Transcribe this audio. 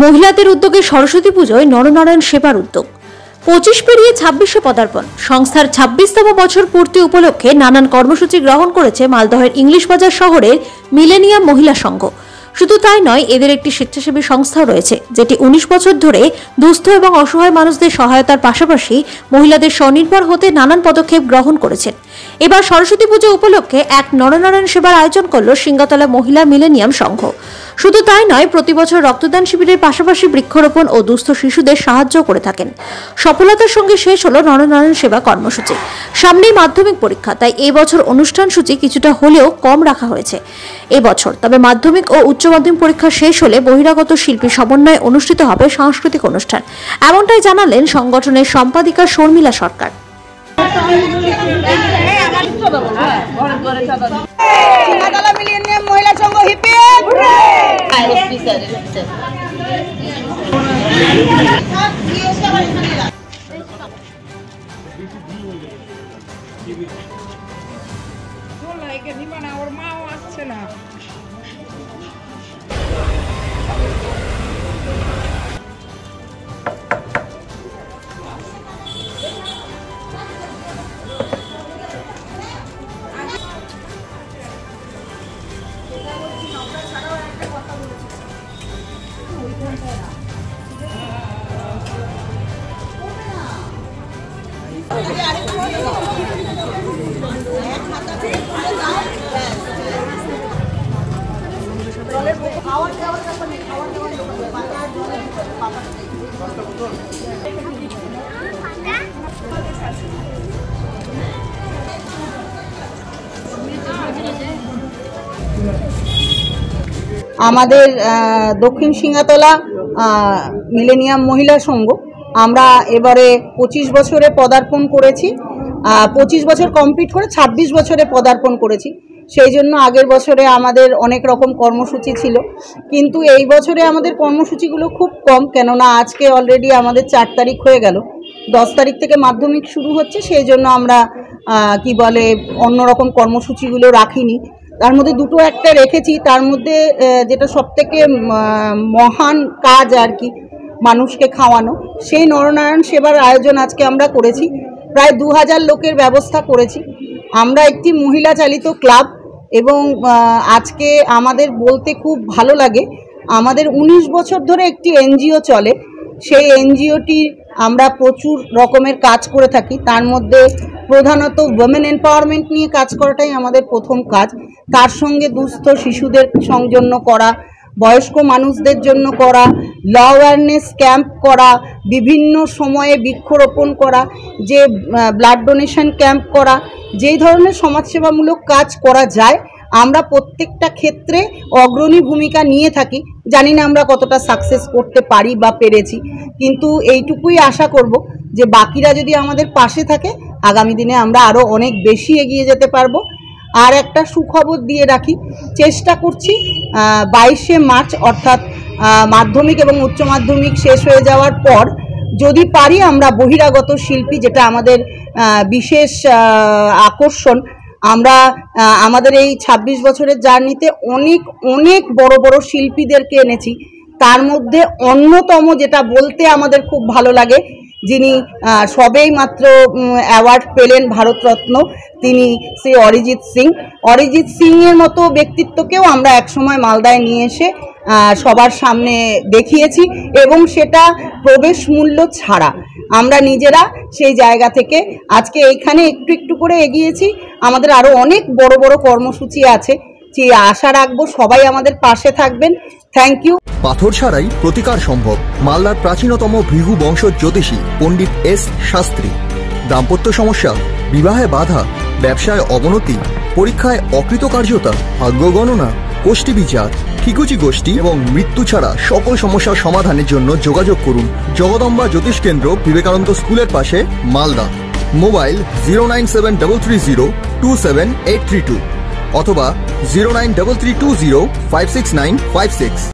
মহিলাদের উদ্যোগে সরস্বতী পুজোয় নরনারায়ণ সেবার উদ্যোগ। 25 পেরিয়ে 26-এ পদার্পণ। সংস্থার 26তম বছর পূর্তি উপলক্ষে নানান কর্মসূচি গ্রহণ করেছে মালদহের ইংলিশ বাজার শহরের মিলেনিয়াম মহিলা সংঘ। শুধু তাই নয়, এদের একটি স্বেচ্ছাসেবী সংস্থাও রয়েছে, যেটি 19 বছর ধরে দুস্থ এবং অসহায় মানুষদের সহায়তার পাশাপাশি মহিলাদের স্বনির্ভর হতে নানান পদক্ষেপ গ্রহণ করেছেন। এবার সরস্বতী পুজো উপলক্ষে এক নরনারায়ণ সেবার আয়োজন করল সিংগাতলা মহিলা মিলেনিয়াম সংঘ। শুধু তাই নয়, প্রতি বছর রক্তদান শিবিরের পাশাপাশি বৃক্ষরোপণ ও দুস্থ শিশুদের সাহায্য করে থাকেন। সফলতার সঙ্গে শেষ হলো নরনারায়ণ সেবা কর্মসূচি। সামনেই মাধ্যমিক পরীক্ষা, তাই এবছর অনুষ্ঠান সূচি কিছুটা হলেও কম রাখা হয়েছে এবছর। তবে মাধ্যমিক ও উচ্চ মাধ্যমিক পরীক্ষা শেষ হলে বহিরাগত শিল্পী সমন্বয়ে অনুষ্ঠিত হবে সাংস্কৃতিক অনুষ্ঠান, এমনটাই জানালেন সংগঠনের সম্পাদিকা শর্মিলা সরকার। মহিলা সংঘ ওর মাও আসছে না। আমাদের দক্ষিণ সিংগাতলা মিলেনিয়াম মহিলা সংঘ আমরা এবারে 25 বছরে পদার্পণ করেছি। 25 বছর কমপ্লিট করে 26 বছরে পদার্পণ করেছি। সেই জন্য আগের বছরে আমাদের অনেক রকম কর্মসূচি ছিল, কিন্তু এই বছরে আমাদের কর্মসূচিগুলো খুব কম, কেননা আজকে অলরেডি আমাদের 4 তারিখ হয়ে গেল। 10 তারিখ থেকে মাধ্যমিক শুরু হচ্ছে, সেই জন্য আমরা অন্যরকম কর্মসূচিগুলো রাখিনি। তার মধ্যে দুটো একটা রেখেছি। তার মধ্যে যেটা সবথেকে মহান কাজ আর কি, মানুষকে খাওয়ানো, সেই নরনারায়ণ সেবার আয়োজন আজকে আমরা করেছি। প্রায় 2000 লোকের ব্যবস্থা করেছি। আমরা একটি মহিলা চালিত ক্লাব, এবং আজকে আমাদের বলতে খুব ভালো লাগে, আমাদের 19 বছর ধরে একটি এনজিও চলে। সেই এনজিওটির আমরা প্রচুর রকমের কাজ করে থাকি। তার মধ্যে প্রধানত ওমেন এম্পাওয়ারমেন্ট নিয়ে কাজ করাটাই আমাদের প্রথম কাজ। তার সঙ্গে দুস্থ শিশুদের জন্য করা, বয়স্ক মানুষদের জন্য করা, ল অ্যাওয়ারনেস ক্যাম্প করা, বিভিন্ন সময়ে বৃক্ষরোপণ করা, যে ব্লাড ডোনেশন ক্যাম্প করা, যেই ধরনের সমাজসেবামূলক কাজ করা যায় আমরা প্রত্যেকটা ক্ষেত্রে অগ্রণী ভূমিকা নিয়ে থাকি। জানি না আমরা কতটা সাকসেস করতে পারি বা পেরেছি, কিন্তু এইটুকুই আশা করব যে বাকিরা যদি আমাদের পাশে থাকে, আগামী দিনে আমরা আরও অনেক বেশি এগিয়ে যেতে পারবো। আর একটা সুখবর দিয়ে রাখি, চেষ্টা করছি 22শে মার্চ অর্থাৎ মাধ্যমিক এবং উচ্চ মাধ্যমিক শেষ হয়ে যাওয়ার পর যদি পারি আমরা বহিরাগত শিল্পী, যেটা আমাদের বিশেষ আকর্ষণ, আমরা আমাদের এই 26 বছরের জার্নিতে অনেক অনেক বড় বড় শিল্পীদেরকে এনেছি। তার মধ্যে অন্যতম যেটা বলতে আমাদের খুব ভালো লাগে, যিনি সবেই মাত্র অ্যাওয়ার্ড পেলেন ভারতরত্ন, তিনি শ্রী অরিজিৎ সিং। অরিজিৎ সিংয়ের মতো ব্যক্তিত্বকেও আমরা একসময় মালদায় নিয়ে এসে সবার সামনে দেখিয়েছি, এবং সেটা প্রবেশ মূল্য ছাড়া। আমরা নিজেরা সেই জায়গা থেকে আজকে এইখানে একটু একটু করে এগিয়েছি। আমাদের আরও অনেক বড় বড় কর্মসূচি আছে, যে আশা রাখবো সবাই আমাদের পাশে থাকবেন। Thank you. পাথর ছাড়াই প্রতিকার সম্ভব। মালদার প্রাচীনতম ভৃগু বংশ জ্যোতিষী পণ্ডিত এস শাস্ত্রী। দাম্পত্য সমস্যা, বিবাহে বাধা, ব্যবসায় অবনতি, পরীক্ষায় অকৃতকার্যতা, ভাগ্য গণনা, গোষ্ঠী বিচার, ঠিকুচি গোষ্ঠী এবং মৃত্যু ছাড়া সকল সমস্যার সমাধানের জন্য যোগাযোগ করুন জগদম্বা জ্যোতিষ কেন্দ্র, বিবেকানন্দ স্কুলের পাশে, মালদা। মোবাইল 09733027832 অথবা 09332056956।